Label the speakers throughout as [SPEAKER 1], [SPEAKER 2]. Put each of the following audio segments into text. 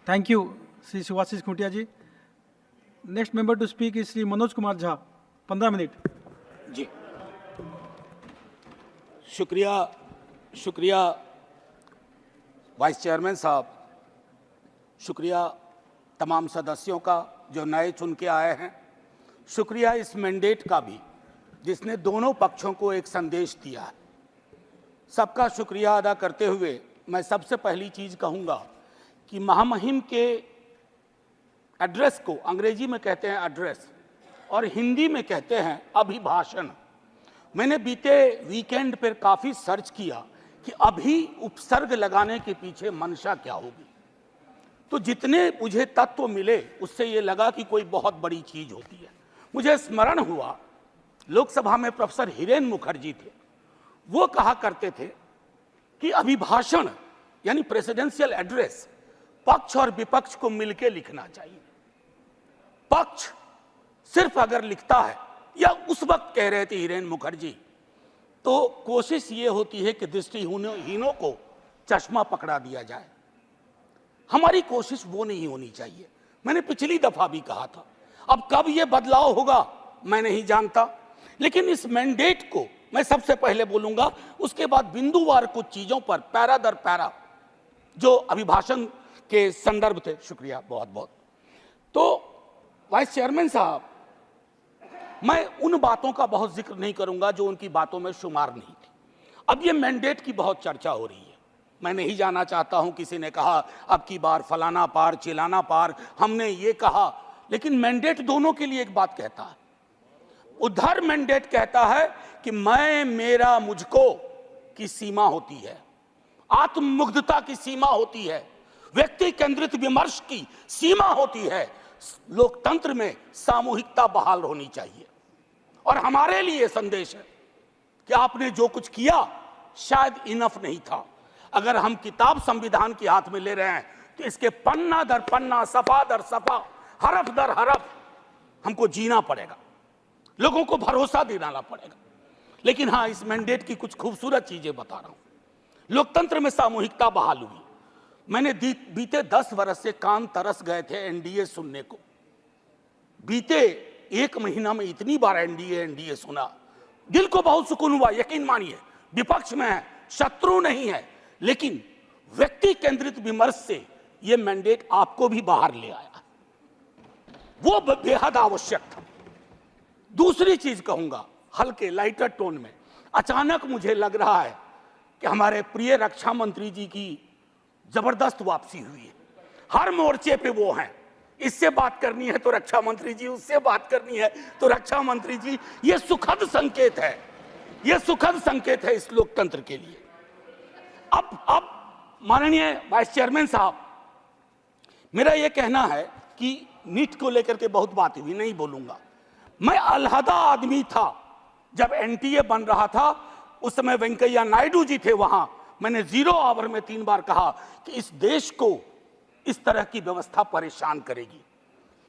[SPEAKER 1] Thank you Shri Shivashish Khuntia ji. Next member to speak is Shri Manoj Kumar Jha, 15 minute.
[SPEAKER 2] जी शुक्रिया vice chairman साहब, शुक्रिया तमाम सदस्यों का जो नए चुन के आए हैं, शुक्रिया इस मैंडेट का भी जिसने दोनों पक्षों को एक संदेश दिया है। सबका शुक्रिया अदा करते हुए मैं सबसे पहली चीज़ कहूँगा कि महामहिम के एड्रेस को अंग्रेजी में कहते हैं एड्रेस और हिंदी में कहते हैं अभिभाषण। मैंने बीते वीकेंड पर काफ़ी सर्च किया कि अभी उपसर्ग लगाने के पीछे मंशा क्या होगी, तो जितने मुझे तत्व मिले उससे ये लगा कि कोई बहुत बड़ी चीज़ होती है। मुझे स्मरण हुआ लोकसभा में प्रोफेसर हिरेन मुखर्जी थे, वो कहा करते थे कि अभिभाषण यानी प्रेसिडेंशियल एड्रेस पक्ष और विपक्ष को मिलकर लिखना चाहिए। पक्ष सिर्फ अगर लिखता है, या उस वक्त कह रहे थे हिरेन मुखर्जी, तो कोशिश ये होती है कि दृष्टिहीनों को चश्मा पकड़ा दिया जाए। हमारी कोशिश वो नहीं होनी चाहिए। मैंने पिछली दफा भी कहा था, अब कब ये बदलाव होगा मैं नहीं जानता, लेकिन इस मैंडेट को मैं सबसे पहले बोलूंगा, उसके बाद बिंदुवार कुछ चीजों पर पैरा दर पैरा जो अभिभाषण के संदर्भ थे। शुक्रिया बहुत बहुत। तो वाइस चेयरमैन साहब, मैं उन बातों का बहुत जिक्र नहीं करूंगा जो उनकी बातों में शुमार नहीं थी। अब ये मैंडेट की बहुत चर्चा हो रही है, मैं नहीं जाना चाहता हूं। किसी ने कहा अब की बार फलाना पार चिलाना पार, हमने ये कहा, लेकिन मैंडेट दोनों के लिए एक बात कहता है। उधर मैंडेट कहता है कि मैं मेरा मुझको की सीमा होती है, आत्ममुग्धता की सीमा होती है, व्यक्ति केंद्रित विमर्श की सीमा होती है, लोकतंत्र में सामूहिकता बहाल होनी चाहिए। और हमारे लिए संदेश है कि आपने जो कुछ किया शायद इनफ नहीं था। अगर हम किताब संविधान के हाथ में ले रहे हैं तो इसके पन्ना दर पन्ना, सफा दर सफा, हरफ दर हरफ हमको जीना पड़ेगा, लोगों को भरोसा दिलाना पड़ेगा। लेकिन हाँ, इस मैंडेट की कुछ खूबसूरत चीजें बता रहा हूं। लोकतंत्र में सामूहिकता बहाल हुई। मैंने बीते 10 वर्ष से कान तरस गए थे एनडीए सुनने को। बीते 1 महीना में इतनी बार एनडीए सुना, दिल को बहुत सुकून हुआ। यकीन मानिए, विपक्ष में है, शत्रु नहीं है, लेकिन व्यक्ति केंद्रित विमर्श से यह मैंडेट आपको भी बाहर ले आया, वो बेहद आवश्यक था। दूसरी चीज कहूंगा हल्के लाइटर टोन में, अचानक मुझे लग रहा है कि हमारे प्रिय रक्षा मंत्री जी की जबरदस्त वापसी हुई है। हर मोर्चे पे वो हैं, इससे बात करनी है तो रक्षा मंत्री जी, उससे बात करनी है तो रक्षा मंत्री जी। ये सुखद संकेत है, ये सुखद संकेत है इस लोकतंत्र के लिए। अब माननीय वाइस चेयरमैन साहब, मेरा ये कहना है कि नीट को लेकर के बहुत बात हुई, नहीं बोलूंगा। मैं अलहदा आदमी था जब एनटीए बन रहा था, उस समय वेंकैया नायडू जी थे वहां। मैंने 0 आवर में 3 बार कहा कि इस देश को इस तरह की व्यवस्था परेशान करेगी,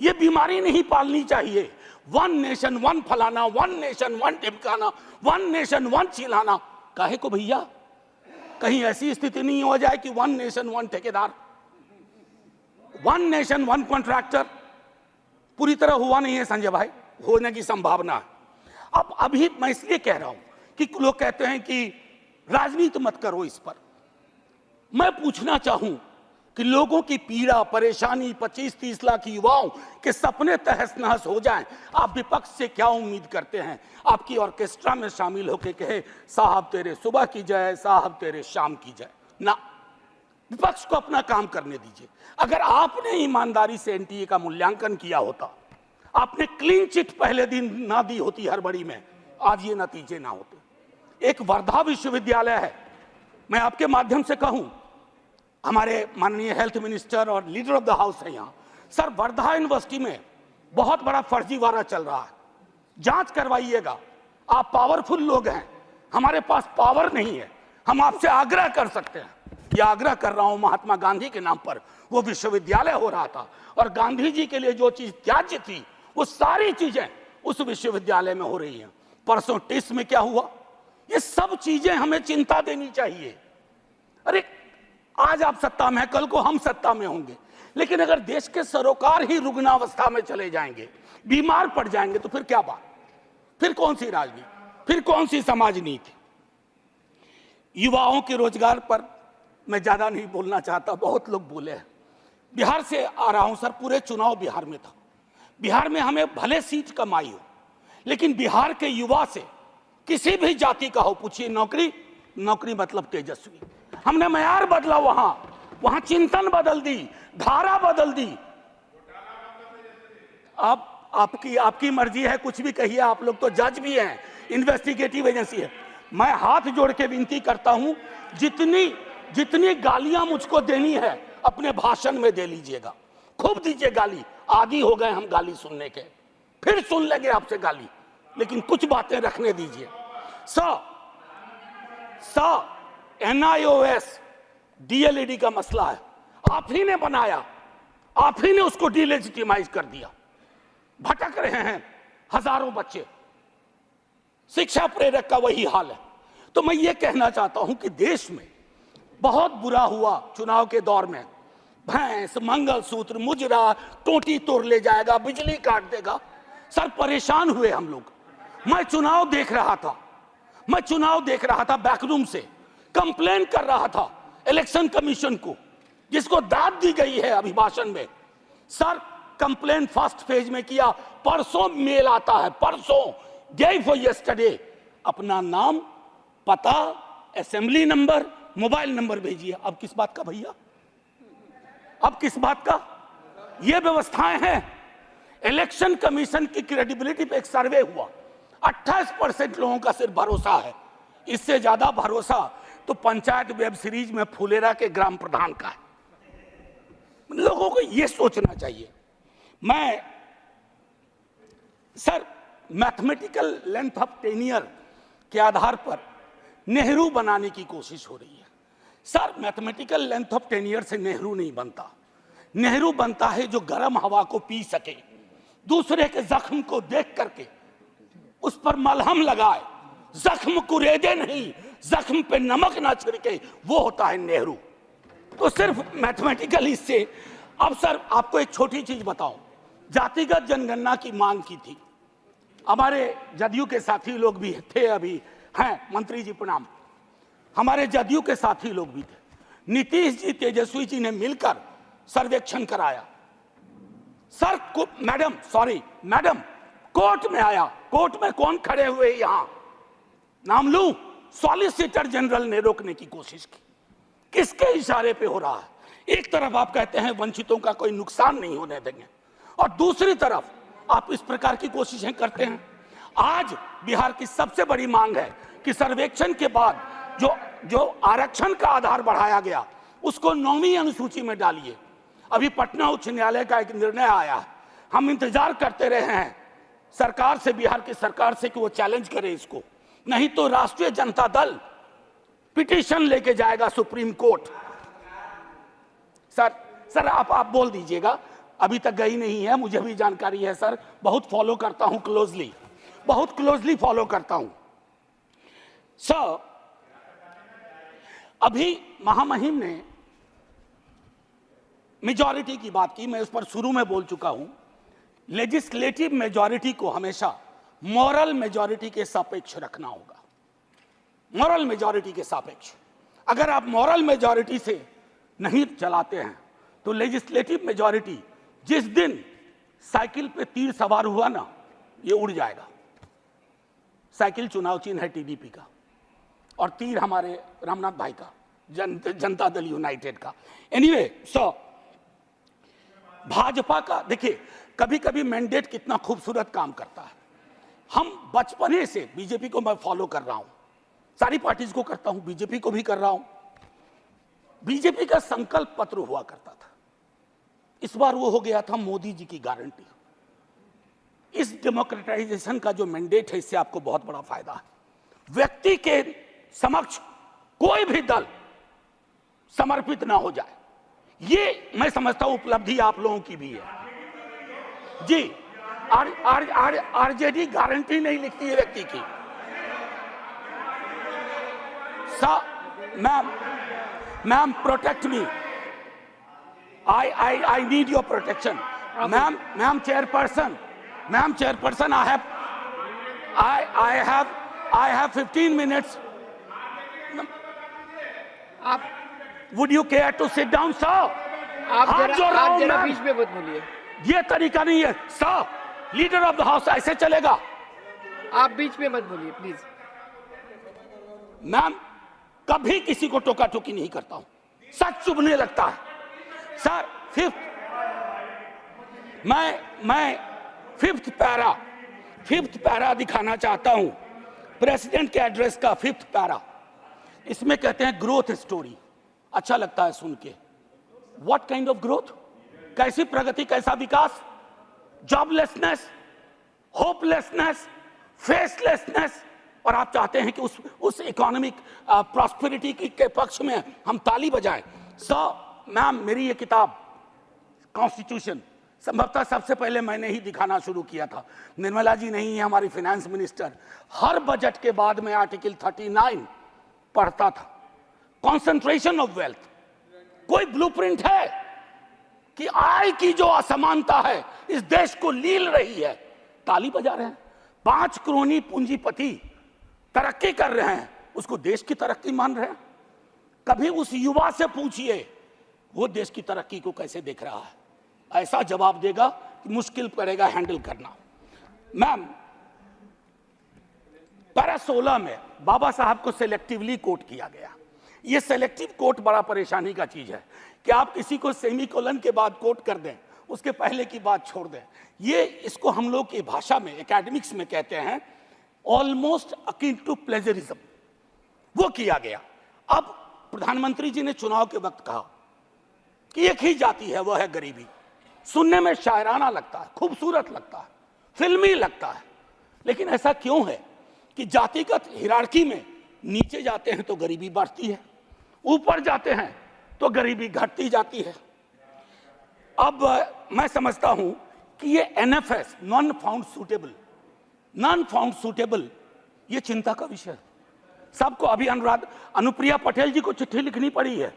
[SPEAKER 2] ये बीमारी नहीं पालनी चाहिए। 1 नेशन 1 फलाना, 1 नेशन 1 टिमकाना, 1 नेशन 1 चिल्लाना। काहे को भैया, कहीं ऐसी स्थिति नहीं हो जाए कि 1 नेशन 1 ठेकेदार, 1 नेशन 1 कॉन्ट्रैक्टर पूरी तरह हुआ नहीं है संजय भाई, होने की संभावना है। अब अभी मैं इसलिए कह रहा हूं कि लोग कहते हैं कि राजनीति मत करो इस पर। मैं पूछना चाहूं कि लोगों की पीड़ा परेशानी, 25-30 लाख युवाओं के सपने तहस नहस हो जाएं, आप विपक्ष से क्या उम्मीद करते हैं? आपकी ऑर्केस्ट्रा में शामिल होकर कहे साहब तेरे सुबह की जय, साहब तेरे शाम की जय। ना, विपक्ष को अपना काम करने दीजिए। अगर आपने ईमानदारी से एनटीए का मूल्यांकन किया होता, आपने क्लीन चिट पहले दिन ना दी होती हड़बड़ी में, आज ये नतीजे ना होते। एक वर्धा विश्वविद्यालय है, मैं आपके माध्यम से कहूं, हमारे माननीय हेल्थ मिनिस्टर और लीडर ऑफ द हाउस है यहाँ, सर वर्धा यूनिवर्सिटी में बहुत बड़ा फर्जीवाड़ा चल रहा है, जांच करवाइएगा। आप पावरफुल लोग हैं, हमारे पास पावर नहीं है, हम आपसे आग्रह कर सकते हैं। यह आग्रह कर रहा हूं महात्मा गांधी के नाम पर। वो विश्वविद्यालय हो रहा था और गांधी जी के लिए जो चीज त्याज्य थी वो सारी चीजें उस विश्वविद्यालय में हो रही हैं। परसों टेस्ट में क्या हुआ, ये सब चीजें हमें चिंता देनी चाहिए। अरे आज आप सत्ता में हैं, कल को हम सत्ता में होंगे, लेकिन अगर देश के सरोकार ही रुग्णावस्था में चले जाएंगे, बीमार पड़ जाएंगे, तो फिर क्या बात, फिर कौन सी राजनीति, फिर कौन सी समाज नीति। युवाओं के रोजगार पर मैं ज्यादा नहीं बोलना चाहता, बहुत लोग बोले हैं। बिहार से आ रहा हूं सर, पूरे चुनाव बिहार में था। बिहार में हमें भले सीट कम आई हो, लेकिन बिहार के युवा से किसी भी जाति का हो, पूछिए नौकरी, नौकरी मतलब तेजस्वी। हमने मयार बदला, वहां चिंतन बदल दी, धारा बदल दी। अब आपकी मर्जी है, कुछ भी कहिए, आप लोग तो जज भी हैं, इन्वेस्टिगेटिव एजेंसी है। मैं हाथ जोड़ के विनती करता हूं, जितनी गालियां मुझको देनी है अपने भाषण में दे लीजिएगा, खूब दीजिए गाली। आदी हो गए हम गाली सुनने के, फिर सुन लेंगे आपसे गाली, लेकिन कुछ बातें रखने दीजिए। NIOS DLED का मसला है, आप ही ने बनाया, आप ही ने उसको डिलेजिटिमाइज कर दिया। भटक रहे हैं हजारों बच्चे, शिक्षा प्रेरक का वही हाल है। तो मैं ये कहना चाहता हूं कि देश में बहुत बुरा हुआ चुनाव के दौर में, भैंस, मंगलसूत्र, मुजरा, टोटी तोड़ ले जाएगा, बिजली काट देगा। सर परेशान हुए हम लोग। मैं चुनाव देख रहा था बैकरूम से, कंप्लेन कर रहा था इलेक्शन कमीशन को, जिसको दाद दी गई है अभिभाषण में। सर कंप्लेन फर्स्ट फेज में किया, परसों मेल आता है, परसों, डे फॉर यस्टरडे, अपना नाम, पता, असेंबली नंबर, मोबाइल नंबर भेजिए। अब किस बात का भैया, अब किस बात का? ये व्यवस्थाएं हैं। इलेक्शन कमीशन की क्रेडिबिलिटी पे एक सर्वे हुआ, 28% लोगों का सिर्फ भरोसा है। इससे ज्यादा भरोसा तो पंचायत वेब सीरीज में फुलेरा के ग्राम प्रधान का है। लोगों को यह सोचना चाहिए। मैं sir mathematical length of tenure के आधार पर नेहरू बनाने की कोशिश हो रही है। Sir mathematical length of tenure से नेहरू नहीं बनता। नेहरू बनता है जो गर्म हवा को पी सके, दूसरे के जख्म को देख करके उस पर मलहम लगाए, जख्म कुरेदे नहीं, जख्म पे नमक ना छिड़के, वो होता है नेहरू। तो सिर्फ मैथमेटिकल इससे। अब सर आपको एक छोटी चीज बताऊं, जातिगत जनगणना की मांग की थी, हमारे जदयू के साथी लोग भी थे, अभी हैं, मंत्री जी प्रणाम, हमारे जदयू के साथी लोग भी थे। नीतीश जी, तेजस्वी जी ने मिलकर सर्वेक्षण कराया। सर मैडम कोर्ट में आया, कोर्ट में कौन खड़े हुए यहां, नाम लूं, सॉलिसिटर जनरल ने रोकने की कोशिश की। किसके इशारे पे हो रहा है? एक तरफ आप कहते हैं वंचितों का कोई नुकसान नहीं होने देंगे, और दूसरी तरफ आप इस प्रकार की कोशिशें करते हैं। आज बिहार की सबसे बड़ी मांग है कि सर्वेक्षण के बाद जो आरक्षण का आधार बढ़ाया गया उसको 9वीं अनुसूची में डालिए। अभी पटना उच्च न्यायालय का एक निर्णय आया है, हम इंतजार करते रहे हैं सरकार से, बिहार की सरकार से कि वो चैलेंज करे इसको, नहीं तो राष्ट्रीय जनता दल पिटीशन लेके जाएगा सुप्रीम कोर्ट। सर आप बोल दीजिएगा, अभी तक गई नहीं है, मुझे भी जानकारी है सर, बहुत फॉलो करता हूं क्लोजली, बहुत क्लोजली फॉलो करता हूं। सर अभी महामहिम ने मेजॉरिटी की बात की, मैं उस पर शुरू में बोल चुका हूं। लेजिस्लेटिव मेजॉरिटी को हमेशा मॉरल मेजॉरिटी के सापेक्ष रखना होगा, मॉरल मेजॉरिटी के सापेक्ष। अगर आप मॉरल मेजॉरिटी से नहीं चलाते हैं तो लेजिस्लेटिव मेजॉरिटी जिस दिन साइकिल पे तीर सवार हुआ ना, ये उड़ जाएगा। साइकिल चुनाव चिन्ह है टीडीपी का, और तीर हमारे रामनाथ भाई का, जनता दल यूनाइटेड का। एनीवे सो भाजपा का देखिए, कभी कभी मैंडेट कितना खूबसूरत काम करता है। हम बचपने से बीजेपी को मैं फॉलो कर रहा हूं, सारी पार्टीज को करता हूं, बीजेपी को भी कर रहा हूं। बीजेपी का संकल्प पत्र हुआ करता था, इस बार वो हो गया था मोदी जी की गारंटी। इस डेमोक्रेटाइजेशन का जो मैंडेट है, इससे आपको बहुत बड़ा फायदा है। व्यक्ति के समक्ष कोई भी दल समर्पित ना हो जाए, ये मैं समझता हूं उपलब्धि आप लोगों की भी है जी। आरजेडी गारंटी नहीं लिखती है व्यक्ति की। Ma'am, protect me. I need your protection. Ma'am, chairperson. Ma'am, chairperson, I have 15 minutes.
[SPEAKER 3] आप
[SPEAKER 2] Would you care to sit down, sir?
[SPEAKER 3] आप
[SPEAKER 2] हाथ जोड़ रहा हूं,
[SPEAKER 3] जरा
[SPEAKER 2] मैम।
[SPEAKER 3] बीच में मत बोलिए।
[SPEAKER 2] ये तरीका नहीं है, sir. Leader of the house ऐसे चलेगा?
[SPEAKER 3] आप बीच में मत बोलिए प्लीज।
[SPEAKER 2] मैम, कभी किसी को टोका टोकी नहीं करता हूं, सच चुभने लगता है। सर, मैं फिफ्थ पैरा दिखाना चाहता हूं, प्रेसिडेंट के एड्रेस का फिफ्थ पैरा। इसमें कहते हैं ग्रोथ स्टोरी। अच्छा लगता है सुन के। What kind of growth? कैसी प्रगति, कैसा विकास? Joblessness, hopelessness, फेसलेसनेस। और आप चाहते हैं कि उस इकोनॉमिक प्रॉस्पेरिटी के पक्ष में हम ताली बजाएं। सो मैम, मेरी ये किताब कॉन्स्टिट्यूशन संभवतः सबसे पहले मैंने ही दिखाना शुरू किया था। निर्मला जी नहीं है हमारी फाइनेंस मिनिस्टर। हर बजट के बाद में आर्टिकल 39 पढ़ता था। कॉन्सेंट्रेशन ऑफ वेल्थ, कोई ब्लूप्रिंट है कि आय की जो असमानता है इस देश को लील रही है। ताली बजा रहे हैं। 5 करोड़ पूंजीपति तरक्की कर रहे हैं, उसको देश की तरक्की मान रहे हैं। कभी उस युवा से पूछिए वो देश की तरक्की को कैसे देख रहा है। ऐसा जवाब देगा कि मुश्किल पड़ेगा हैंडल करना। मैम, पैरा 16 में बाबा साहब को सेलेक्टिवली कोट किया गया। ये सेलेक्टिव कोट बड़ा परेशानी का चीज है कि आप किसी को सेमीकोलन के बाद कोट कर दें, उसके पहले की बात छोड़ दें। ये इसको हम लोग की भाषा में, एकेडमिक्स में कहते हैं ऑलमोस्ट अकिन टू प्लेजरिज्म। वो किया गया। अब प्रधानमंत्री जी ने चुनाव के वक्त कहा कि एक ही जाति है, वो है गरीबी। सुनने में शायराना लगता है, खूबसूरत लगता है, फिल्मी लगता है। लेकिन ऐसा क्यों है कि जातिगत हिरार्की में नीचे जाते हैं तो गरीबी बढ़ती है, ऊपर जाते हैं तो गरीबी घटती जाती है। अब मैं समझता हूं कि ये NFS, नॉन फाउंड सूटेबल, ये चिंता का विषय है सबको। अभी अनुप्रिया पटेल जी को चिट्ठी लिखनी पड़ी है।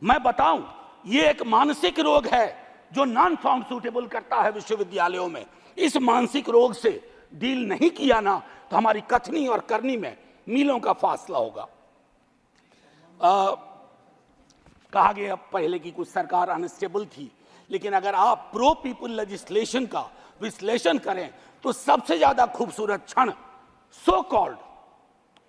[SPEAKER 2] मैं बताऊं, ये एक मानसिक रोग है जो नॉन फाउंड सूटेबल करता है विश्वविद्यालयों में। इस मानसिक रोग से डील नहीं किया ना तो हमारी कथनी और करनी में मीलों का फासला होगा। कहा गया पहले की कुछ सरकार अनस्टेबल थी, लेकिन अगर आप प्रो पीपल लेजिस्लेशन का विश्लेषण करें तो सबसे ज्यादा खूबसूरत क्षण सो कॉल्ड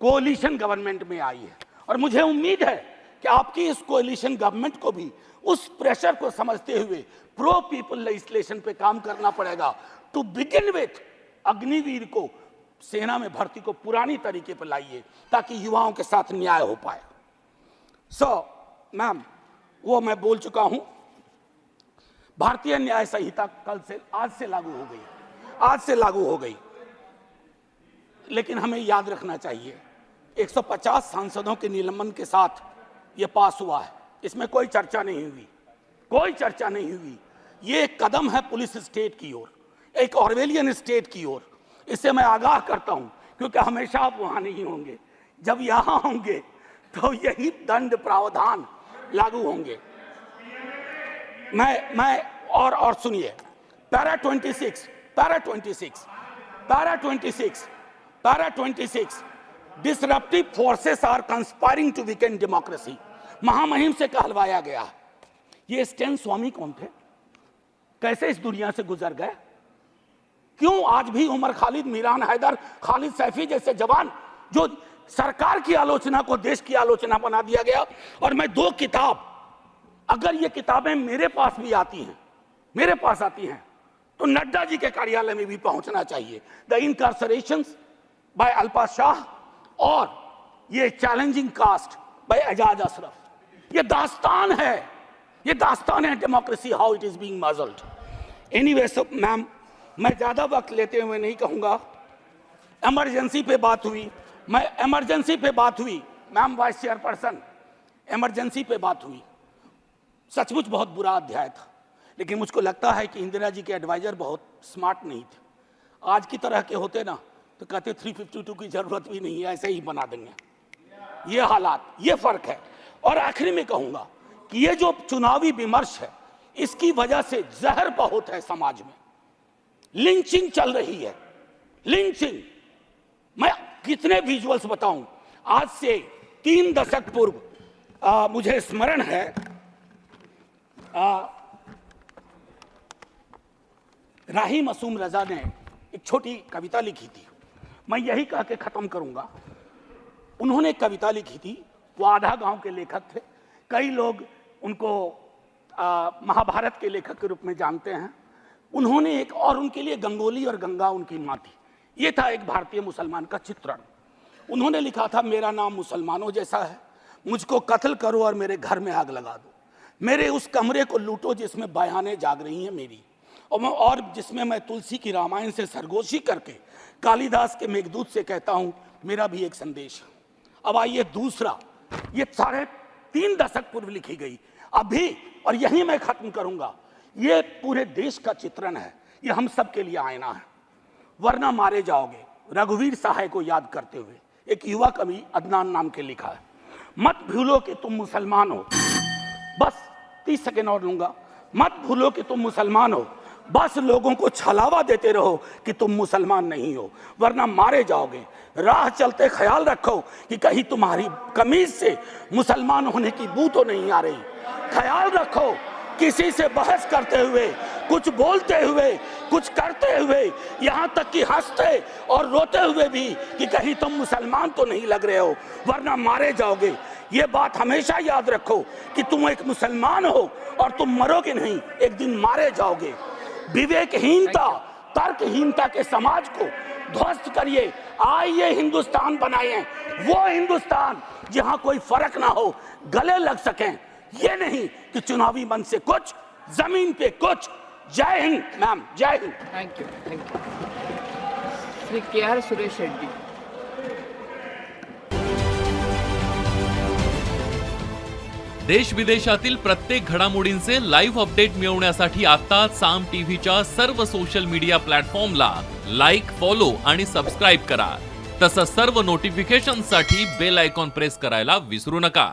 [SPEAKER 2] कोalition गवर्नमेंट में आई है। और मुझे उम्मीद है कि आपकी इस कोalition गवर्नमेंट को भी उस प्रेशर को समझते हुए प्रो पीपल लेजिस्लेशन पे काम करना पड़ेगा। टू बिगिन विथ, अग्निवीर को सेना में भर्ती को पुरानी तरीके पर लाइए ताकि युवाओं के साथ न्याय हो पाए। मैम, वो मैं बोल चुका हूं। भारतीय न्याय संहिता आज से लागू हो गई। लेकिन हमें याद रखना चाहिए 150 सांसदों के निलंबन के साथ यह पास हुआ है। इसमें कोई चर्चा नहीं हुई। ये एक कदम है पुलिस स्टेट की ओर, एक ऑर्वेलियन स्टेट की ओर। इससे मैं आगाह करता हूं क्योंकि हमेशा आप वहां नहीं होंगे। जब यहां होंगे तो यही दंड प्रावधान लागू होंगे। मैं और सुनिए, para 26 disruptive forces are conspiring to weaken democracy. महामहिम से कहलवाया गया। ये स्टैन स्वामी कौन थे? कैसे इस दुनिया से गुजर गए? क्यों आज भी उमर खालिद, मीरान हैदर, खालिद सैफी जैसे जवान जो सरकार की आलोचना को देश की आलोचना बना दिया गया। और मैं 2 किताब, अगर ये किताबें मेरे पास आती हैं तो नड्डा जी के कार्यालय में भी पहुंचना चाहिए। The incarcerations by Alpa Shah और ये challenging caste by Ajaz Ashraf. ये दास्तान है democracy, how it is being muzzled. Anyway, ma'am, मैं ज्यादा वक्त लेते हुए नहीं कहूंगा। इमरजेंसी पे बात हुई मैम, वाइस चेयरपर्सन, इमरजेंसी पे बात हुई। सचमुच बहुत बुरा अध्याय था, लेकिन मुझको लगता है कि इंदिरा जी के एडवाइजर बहुत स्मार्ट नहीं थे। आज की तरह के होते ना तो कहते 352 की जरूरत भी नहीं है, ऐसे ही बना देंगे। ये हालात, ये फर्क है। और आखिरी में कहूंगा कि ये जो चुनावी विमर्श है, इसकी वजह से जहर बहुत है समाज में। लिंचिंग चल रही है, लिंचिंग। मैं कितने विजुअल्स बताऊं। आज से 3 दशक पूर्व मुझे स्मरण है, राही मासूम रजा ने एक छोटी कविता लिखी थी। मैं यही कह के खत्म करूंगा। उन्होंने एक कविता लिखी थी, वो आधा गांव के लेखक थे। कई लोग उनको महाभारत के लेखक के रूप में जानते हैं। उन्होंने एक, और उनके लिए गंगोली और गंगा उनकी मां थी। ये था एक भारतीय मुसलमान का चित्रण। उन्होंने लिखा था, मेरा नाम मुसलमानों जैसा है, मुझको कत्ल करो और मेरे घर में आग लगा दो, मेरे उस कमरे को लूटो जिसमें बयानें जाग रही हैं मेरी, और जिसमें मैं तुलसी की रामायण से सरगोशी करके कालिदास के मेघदूत से कहता हूं मेरा भी एक संदेश है। अब आइए दूसरा, ये 3.5 दशक पूर्व लिखी गई अभी, और यही मैं खत्म करूंगा। ये पूरे देश का चित्रण है, ये हम सब के लिए आईना है। वरना मारे जाओगे, रघुवीर सहाय को याद करते हुए एक युवा कवि अदनान नाम के लिखा है। मत भूलो कि तुम मुसलमान हो, बस 30 सेकेंड और लूंगा। मत भूलो कि तुम मुसलमान हो, बस लोगों को छलावा देते रहो कि तुम मुसलमान नहीं हो, वरना मारे जाओगे। राह चलते ख्याल रखो कि कहीं तुम्हारी कमीज से मुसलमान होने की बू तो नहीं आ रही। ख्याल रखो किसी से बहस करते हुए, कुछ बोलते हुए, कुछ करते हुए, यहाँ तक कि हंसते और रोते हुए भी कि कहीं तुम मुसलमान तो नहीं लग रहे हो, वरना मारे जाओगे। ये बात हमेशा याद रखो कि तुम एक मुसलमान हो और तुम मरोगे नहीं, एक दिन मारे जाओगे। विवेकहीनता, तर्कहीनता के समाज को ध्वस्त करिए। आइए हिंदुस्तान बनाइए, वो हिंदुस्तान जहां कोई फर्क ना हो, गले लग सकें। ये नहीं कि चुनावी मंच से कुछ, जमीन पे कुछ। जय हिंद मैम, जय Hind.
[SPEAKER 3] Thank you, thank you. Shri KR Suresh Reddy.
[SPEAKER 4] देश विदेशातील प्रत्येक घडामोडींचे लाईव्ह अपडेट मिळवण्यासाठी आता साम टीव्हीच्या सर्व सोशल मीडिया प्लॅटफॉर्मला लाईक, फॉलो आणि सबस्क्राईब करा। तसंच सर्व नोटिफिकेशनसाठी बेल आयकॉन प्रेस करायला विसरू नका।